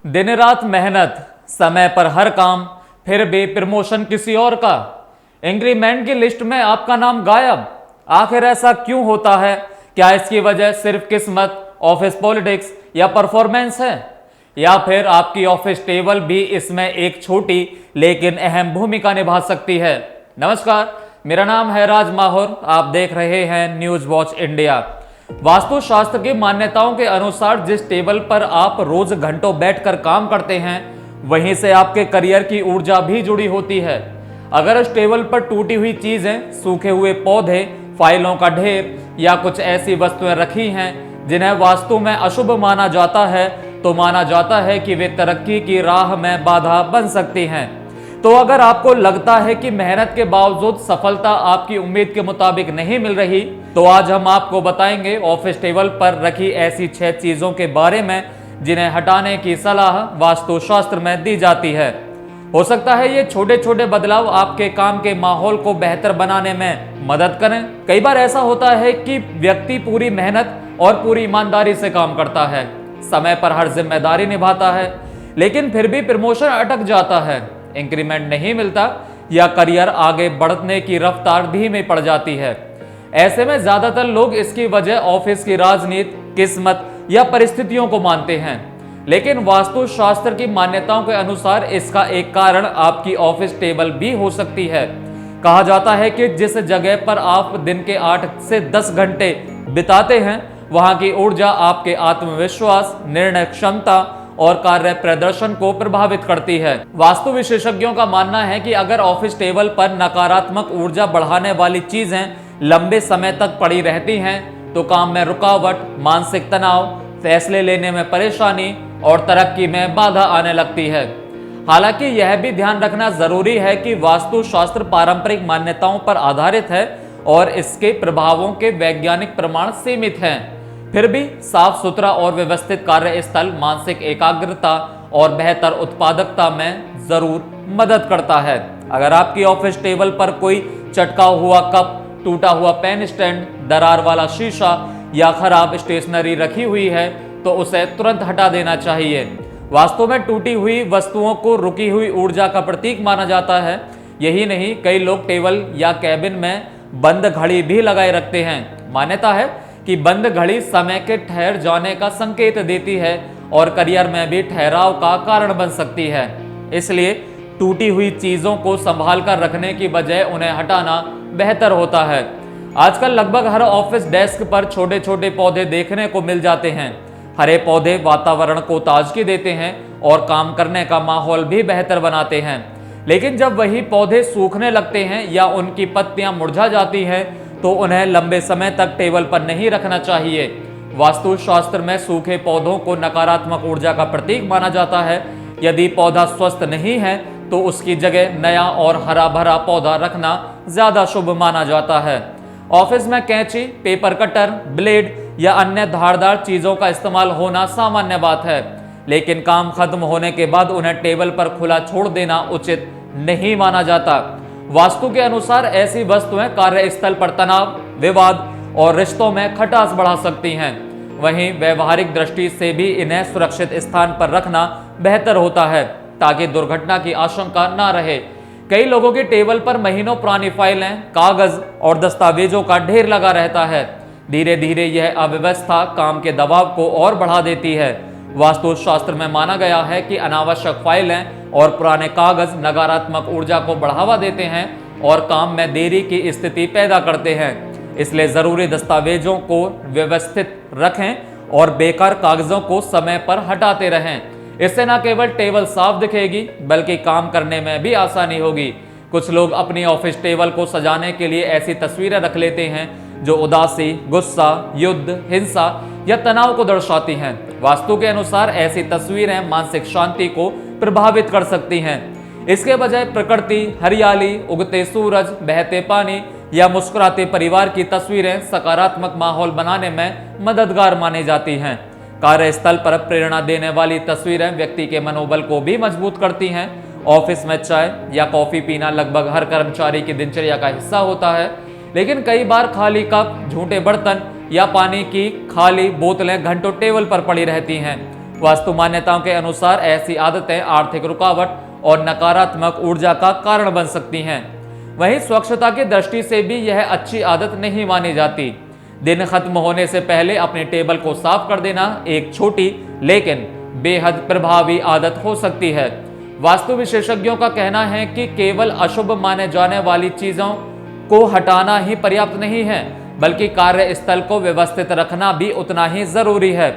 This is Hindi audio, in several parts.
दिन रात मेहनत, समय पर हर काम, फिर भी प्रमोशन किसी और का। इंक्रीमेंट की लिस्ट में आपका नाम गायब। आखिर ऐसा क्यों होता है? क्या इसकी वजह सिर्फ किस्मत, ऑफिस पॉलिटिक्स या परफॉर्मेंस है, या फिर आपकी ऑफिस टेबल भी इसमें एक छोटी लेकिन अहम भूमिका निभा सकती है? नमस्कार, मेरा नाम है राज माहौर। आप देख रहे हैं न्यूज वॉच इंडिया। वास्तुशास्त्र की मान्यताओं के अनुसार जिस टेबल पर आप रोज घंटों बैठकर काम करते हैं, वहीं से आपके करियर की ऊर्जा भी जुड़ी होती है। अगर उस टेबल पर टूटी हुई चीजें, सूखे हुए पौधे, फाइलों का ढेर या कुछ ऐसी वस्तुएं रखी हैं जिन्हें वास्तु में अशुभ माना जाता है, तो माना जाता है कि वे तरक्की की राह में बाधा बन सकती हैं। तो अगर आपको लगता है कि मेहनत के बावजूद सफलता आपकी उम्मीद के मुताबिक नहीं मिल रही, तो आज हम आपको बताएंगे ऑफिस टेबल पर रखी ऐसी 6 चीजों के बारे में जिन्हें हटाने की सलाह वास्तुशास्त्र में दी जाती है। हो सकता है ये छोटे छोटे बदलाव आपके काम के माहौल को बेहतर बनाने में मदद करें। कई बार ऐसा होता है कि व्यक्ति पूरी मेहनत और पूरी ईमानदारी से काम करता है, समय पर हर जिम्मेदारी निभाता है, लेकिन फिर भी प्रमोशन अटक जाता है, इंक्रीमेंट नहीं मिलता या करियर आगे बढ़ने की रफ्तार धीमी पड़ जाती है। ऐसे में ज्यादातर लोग इसकी वजह ऑफिस की राजनीति, किस्मत या परिस्थितियों को मानते हैं, लेकिन वास्तुशास्त्र की मान्यताओं के अनुसार इसका एक कारण आपकी ऑफिस टेबल भी हो सकती है। कहा जाता है कि जिस जगह पर आप दिन के 8 से 10 घंटे बिताते हैं, वहां की ऊर्जा आपके आत्मविश्वास, निर्णय क्षमता और कार्य प्रदर्शन को प्रभावित करती है। वास्तु विशेषज्ञों का मानना है कि अगर ऑफिस टेबल पर नकारात्मक ऊर्जा बढ़ाने वाली चीजें लंबे समय तक पड़ी रहती हैं, तो काम में रुकावट, मानसिक तनाव, फैसले लेने में परेशानी और तरक्की में बाधा आने लगती है। हालांकि यह भी ध्यान रखना जरूरी है कि वास्तुशास्त्र पारंपरिक मान्यताओं पर आधारित है और इसके प्रभावों के वैज्ञानिक प्रमाण सीमित हैं। फिर भी साफ सुथरा और व्यवस्थित कार्यस्थल मानसिक एकाग्रता और बेहतर उत्पादकता में जरूर मदद करता है। अगर आपकी ऑफिस टेबल पर कोई चटका हुआ कप, टूटा हुआ पेन स्टैंड, दरार वाला शीशा या खराब स्टेशनरी रखी हुई है, तो उसे तुरंत हटा देना चाहिए। वास्तव में टूटी हुई वस्तुओं को रुकी हुई ऊर्जा का प्रतीक माना जाता है। यही नहीं, कई लोग टेबल या कैबिन में बंद घड़ी भी लगाए रखते हैं। मान्यता है कि बंद घड़ी समय के ठहर जाने का संकेत देती है और करियर में भी ठहराव का कारण बन सकती है। इसलिए टूटी हुई चीजों को संभाल कर रखने की बजाय उन्हें हटाना बेहतर होता है। आजकल लगभग हर ऑफिस डेस्क पर छोटे छोटे पौधे देखने को मिल जाते हैं। हरे पौधे वातावरण को ताजगी देते हैं और काम करने का माहौल भी बेहतर बनाते हैं। लेकिन जब वही पौधे सूखने लगते हैं या उनकी पत्तियां मुरझा जाती हैं, तो उन्हें लंबे समय तक टेबल पर नहीं रखना चाहिए। वास्तुशास्त्र में सूखे पौधों को नकारात्मक ऊर्जा का प्रतीक माना जाता है। यदि पौधा स्वस्थ नहीं है, तो उसकी जगह नया और हरा भरा पौधा रखना ज्यादा शुभ माना जाता है। ऑफिस में कैंची, पेपर कटर, ब्लेड या अन्य धारदार चीजों का इस्तेमाल होना सामान्य बात है, लेकिन काम खत्म होने के बाद उन्हें टेबल पर खुला छोड़ देना उचित नहीं माना जाता। वास्तु के अनुसार ऐसी वस्तुएं कार्यस्थल पर तनाव, विवाद और रिश्तों में खटास बढ़ा सकती हैं। वहीं व्यवहारिक दृष्टि से भी इन्हें सुरक्षित स्थान पर रखना बेहतर होता है, ताकि दुर्घटना की आशंका ना रहे। कई लोगों की टेबल पर महीनों पुरानी फाइलें, कागज और दस्तावेजों का ढेर लगा रहता है। धीरे धीरे यह अव्यवस्था काम के दबाव को और बढ़ा देती है। वास्तुशास्त्र में माना गया है कि अनावश्यक फाइलें और पुराने कागज नकारात्मक ऊर्जा को बढ़ावा देते हैं और काम में देरी की स्थिति पैदा करते हैं। इसलिए जरूरी दस्तावेजों को व्यवस्थित रखें और बेकार कागजों को समय पर हटाते रहें। इससे न केवल टेबल साफ दिखेगी, बल्कि काम करने में भी आसानी होगी। कुछ लोग अपनी ऑफिस टेबल को सजाने के लिए ऐसी तस्वीरें रख लेते हैं जो उदासी, गुस्सा, युद्ध, हिंसा या तनाव को दर्शाती हैं। वास्तु के अनुसार ऐसी तस्वीरें मानसिक शांति को प्रभावित कर सकती हैं। इसके बजाय प्रकृति, हरियाली, उगते सूरज, बहते पानी या मुस्कुराते परिवार की तस्वीरें सकारात्मक माहौल बनाने में मददगार मानी जाती हैं। कार्यस्थल पर प्रेरणा देने वाली तस्वीरें व्यक्ति के मनोबल को भी मजबूत करती हैं। ऑफिस में चाय या कॉफी पीना लगभग हर कर्मचारी की दिनचर्या का हिस्सा होता है, लेकिन कई बार खाली कप, झूठे बर्तन या पानी की खाली बोतलें घंटों टेबल पर पड़ी रहती हैं। वास्तु मान्यताओं के अनुसार ऐसी आदतें आर्थिक रुकावट और नकारात्मक ऊर्जा का कारण बन सकती हैं। वहीं स्वच्छता की दृष्टि से भी यह अच्छी आदत नहीं मानी जाती। दिन खत्म होने से पहले अपने टेबल को साफ कर देना एक छोटी लेकिन बेहद प्रभावी आदत हो सकती है। वास्तु विशेषज्ञों का कहना है कि केवल अशुभ माने जाने वाली चीजों को हटाना ही पर्याप्त नहीं है, बल्कि कार्यस्थल को व्यवस्थित रखना भी उतना ही जरूरी है।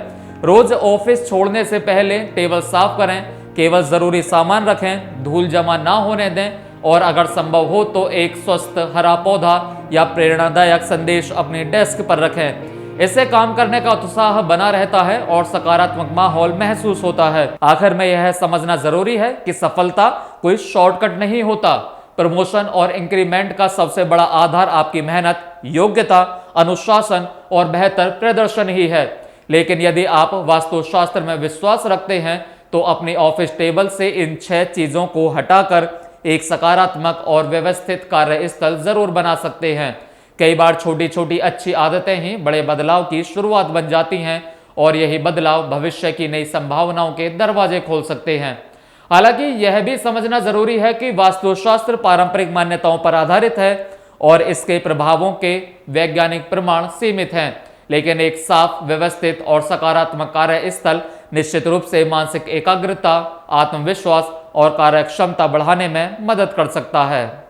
रोज ऑफिस छोड़ने से पहले टेबल साफ करें, केवल जरूरी सामान रखें, धूल जमा ना होने दें और अगर संभव हो तो एक स्वस्थ हरा पौधा या प्रेरणादायक संदेश अपने डेस्क पर रखें। इससे काम करने का उत्साह बना रहता है और सकारात्मक माहौल महसूस होता है। आखिर में यह समझना जरूरी है कि सफलता कोई शॉर्टकट नहीं होता। प्रमोशन और इंक्रीमेंट का सबसे बड़ा आधार आपकी मेहनत, योग्यता, अनुशासन और बेहतर प्रदर्शन ही है। लेकिन यदि आप वास्तुशास्त्र में विश्वास रखते हैं तो अपनी ऑफिस टेबल से इन 6 चीजों को हटाकर एक सकारात्मक और व्यवस्थित कार्यस्थल जरूर बना सकते हैं। कई बार छोटी छोटी अच्छी आदतें ही बड़े बदलाव की शुरुआत बन जाती हैं और यही बदलाव भविष्य की नई संभावनाओं के दरवाजे खोल सकते हैं। हालांकि यह भी समझना जरूरी है कि वास्तुशास्त्र पारंपरिक मान्यताओं पर आधारित है और इसके प्रभावों के वैज्ञानिक प्रमाण सीमित हैं, लेकिन एक साफ, व्यवस्थित और सकारात्मक कार्यस्थल निश्चित रूप से मानसिक एकाग्रता, आत्मविश्वास और कार्यक्षमता बढ़ाने में मदद कर सकता है।